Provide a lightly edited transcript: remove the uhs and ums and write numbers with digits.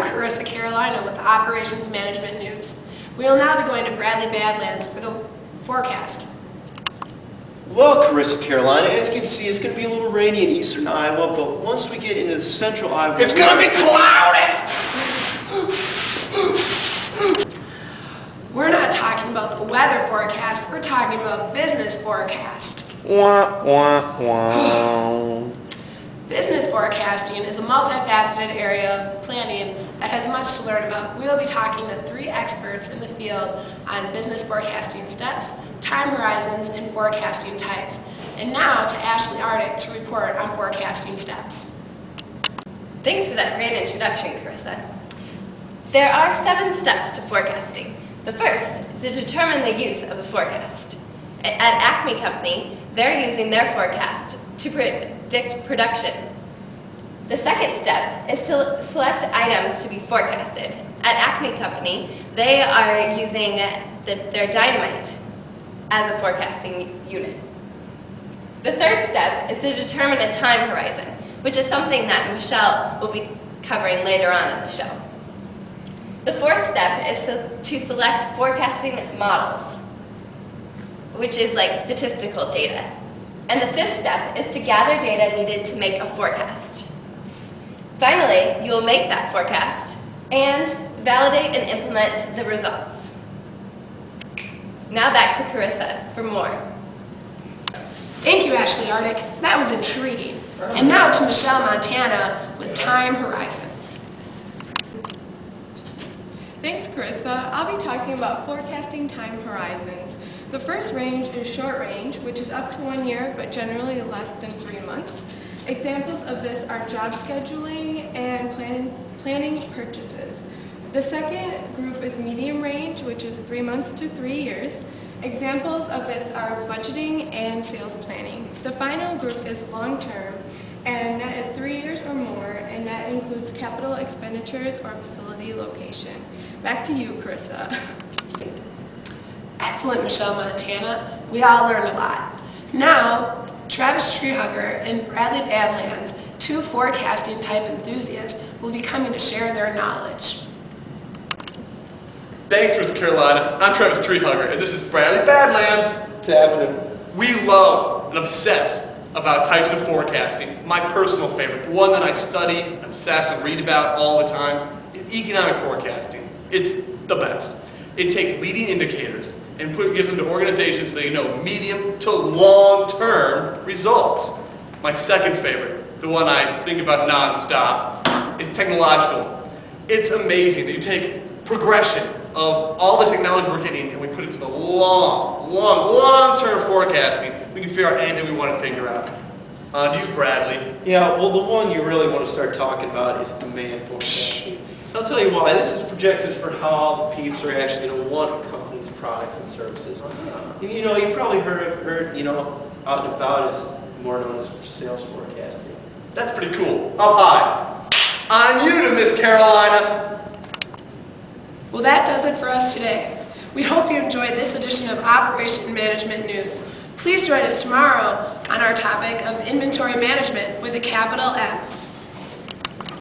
Carissa Carolina with the Operations Management News. We will now be going to Bradley Badlands for the forecast. Well, Carissa Carolina, as you can see, it's going to be a little rainy in eastern Iowa, but once we get into the central Iowa, it's going to be cloudy! We're not talking about the weather forecast, we're talking about business forecast. Wah, wah, wah. Business forecasting is a multifaceted area of planning that has much to learn about. We will be talking to 3 experts in the field on business forecasting steps, time horizons, and forecasting types. And now to Ashley Ardick to report on forecasting steps. Thanks for that great introduction, Carissa. There are 7 steps to forecasting. The first is to determine the use of a forecast. At Acme Company, they're using their forecast to predict production. The second step is to select items to be forecasted. At Acme Company, they are using their dynamite as a forecasting unit. The third step is to determine a time horizon, which is something that Michelle will be covering later on in the show. The fourth step is to select forecasting models, which is like statistical data. And the fifth step is to gather data needed to make a forecast. Finally, you will make that forecast and validate and implement the results. Now back to Carissa for more. Thank you, Ashley Ardick. That was intriguing. And now to Michelle Montana with time horizons. Thanks, Carissa. I'll be talking about forecasting time horizons. The first range is short range, which is up to 1 year, but generally less than 3 months. Examples of this are job scheduling and planning purchases. The second group is medium range, which is 3 months to 3 years. Examples of this are budgeting and sales planning. The final group is long term, and that is 3 years or more, and that includes capital expenditures or facility location. Back to you, Carissa. Excellent, Michelle Montana. We all learned a lot. Now, Travis Treehugger and Bradley Badlands, 2 forecasting type enthusiasts, will be coming to share their knowledge. Thanks, Carissa Carolina. I'm Travis Treehugger, and this is Bradley Badlands. What's happening? We love and obsess about types of forecasting. My personal favorite, the one that I study, obsess, and read about all the time, is economic forecasting. It's the best. It takes leading indicators and gives them to organizations so they know medium to long-term results. My second favorite, the one I think about nonstop, is technological. It's amazing that you take progression of all the technology we're getting and we put it to the long-term forecasting. We can figure out anything we want to figure out. On you, Bradley. Yeah, well, the one you really want to start talking about is demand forecasting. I'll tell you why. This is projections for how people are actually going to want a company's products and services. You know, you've probably heard, out and about is more known as sales forecasting. That's pretty cool. Up high. On you to Miss Carolina. Well, that does it for us today. We hope you enjoyed this edition of Operation Management News. Please join us tomorrow on our topic of inventory management with a capital M.